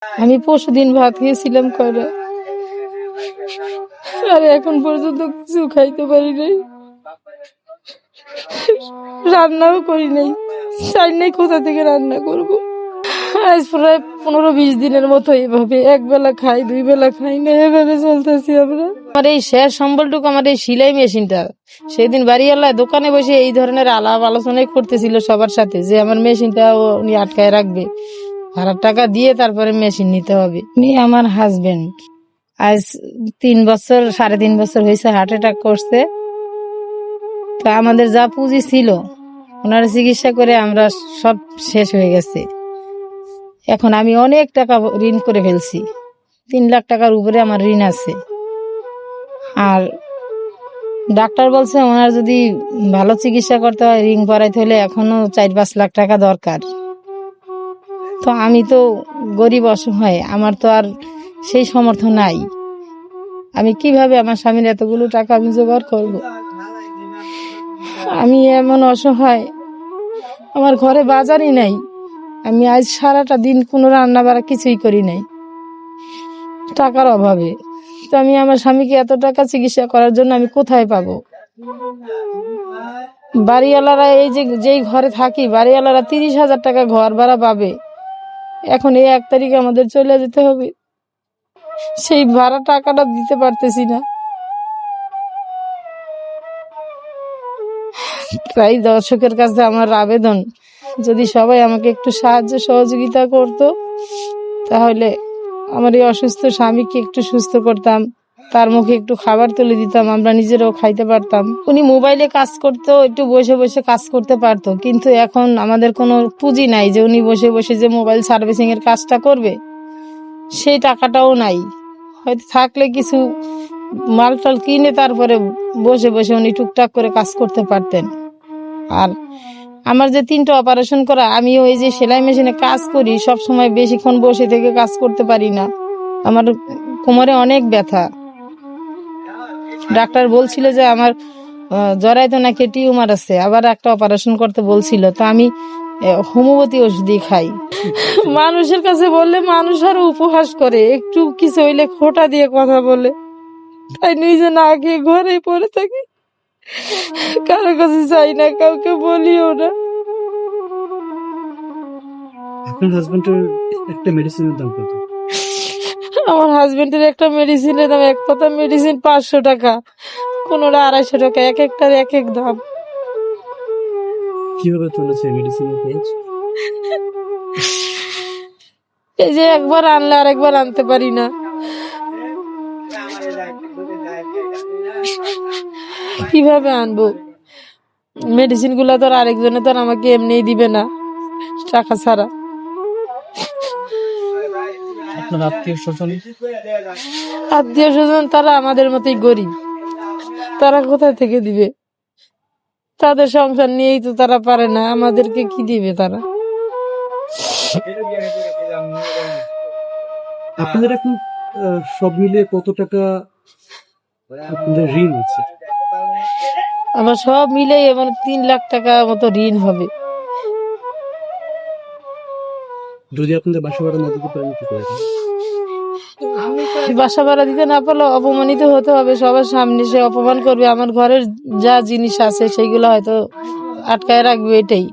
আমি পরশুদিন ভাত খেয়েছিলাম কয়টা, আর এখন পর্যন্ত কিছু খাইতে পারি নাই, রান্নাও করি নাই, চাই নাই কোথা থেকে রান্না করব। আজ প্রায় 15-20 দিনের মতো এভাবে এক বেলা খাই, 2 বেলা খাই না, এভাবে চলতেছি আমরা। আমার এই শেষ সম্বলটুকু আমার এই সেলাই মেশিনটা। সেদিন বাড়িওয়ালা দোকানে বসে এই ধরনের আলাপ আলোচনাই করতেছিল সবার সাথে যে আমার মেশিনটা উনি আটকায় রাখবে, ভাড়ার টাকা দিয়ে তারপরে মেশিন নিতে হবে। উনি আমার হাজবেন্ড। আজ 3 বছর 3.5 বছর হয়েছে হার্ট অ্যাটাক করছে। তো আমাদের যা পুঁজি ছিল ওনার চিকিৎসা করে আমরা সব শেষ হয়ে গেছে। এখন আমি অনেক টাকা ঋণ করে ফেলছি, 3 লাখ টাকার উপরে আমার ঋণ আছে। আর ডাক্তার বলছে ওনার যদি ভালো চিকিৎসা করতে হয়, ঋণ করাইতে হলে এখনো 4-5 লাখ টাকা দরকার। তো আমি তো গরিব অসহায়, আমার তো আর সেই সামর্থ্য নাই। আমি কিভাবে আমার স্বামীর এতগুলো টাকা আমি জোগাড় করব? আমি এমন অসহায়, আমার ঘরে বাজারই নাই। আমি আজ সারাটা দিন কোনো রান্না বাড়া কিছুই করি নাই টাকার অভাবে। তো আমি আমার স্বামীকে এত টাকা চিকিৎসা করার জন্য আমি কোথায় পাবো? বাড়িওয়ালারা এই যেই ঘরে থাকি, বাড়িওয়ালারা 30,000 টাকা ঘর ভাড়া পাবে। এখন এই 1 তারিখে আমাদের চলে যেতে হবে, সেই ভাড়া টাকাটা দিতে পারতেছি না। তাই দর্শকের কাছে আমার আবেদন, যদি সবাই আমাকে একটু সাহায্য সহযোগিতা করতো, তাহলে আমার এই অসুস্থ স্বামীকে একটু সুস্থ করতাম, তার মুখে একটু খাবার তুলে দিতাম, আমরা নিজেরাও খাইতে পারতাম। উনি মোবাইলে কাজ করতো, একটু বসে বসে কাজ করতে পারতো, কিন্তু এখন আমাদের কোনো পুঁজি নাই যে উনি বসে বসে যে মোবাইল সার্ভিসিং এর কাজটা করবে, সেই টাকাটাও নাই। হয়তো থাকলে কিছু মাল টাল কিনে তারপরে বসে বসে উনি টুকটাক করে কাজ করতে পারতেন। আর আমার যে 3টা অপারেশন করা, আমি ওই যে সেলাই মেশিনে কাজ করি, সব সময় বেশিক্ষণ বসে থেকে কাজ করতে পারি না, আমার কোমরে অনেক ব্যথা। ডাক্তার বলছিল যে আমার জরায়ুতে নাকি টিউমার আছে, আবার একটা অপারেশন করতে বলছিল। তো আমি হোমিওপ্যাথি ওষুধই খাই। মানুষের কাছে বললে মানুষ আরো উপহাস করে, একটু কিছু হইলে খোঁটা দিয়ে কথা বলে, তাই নিজে না খেয়ে ঘরে পড়ে থাকি, কারো কাছে চাই না, কাউকে বলিও না। আপনার হাজবেন্ডের একটা মেডিসিনের দাম কত? আমার হাজবেন্ডের একটা মেডিসিনের দাম, এক পাতা মেডিসিন 500 টাকা, কোনোটা 250 টাকা, এক একটার এক এক দাম। কিভাবে চলেছে মেডিসিনের খরচ? এই যে একবার আনলে আরেকবার আনতে পারি না। কিভাবে আনবো? মেডিসিন গুলা তো আর আরেকজনে তো আর আমাকে এমনিই দিবে না টাকা ছাড়া। আপনার আত্মীয় স্বজন তারা আমাদের মতোই গরিব, তারা কোথা থেকে দিবে? তাদের সংসার নিয়েই তো তারা পারে না, আমাদেরকে কি দিবে তারা? আপনাদের এখন সব মিলিয়ে কত টাকা আপনাদের ঋণ আছে? আমার সব মিলে এমন 3 লাখ টাকা মতো ঋণ হবে। যদি আপনাদের বাসা ভাড়া না দিতে পারেন কি করবেন? বাসা ভাড়া দিতে না পারলে অপমানিত হতে হবে সবার সামনে, সে অপমান করবে, আমার ঘরের যা জিনিস আছে সেইগুলো হয়তো আটকায় রাখবে, এটাই।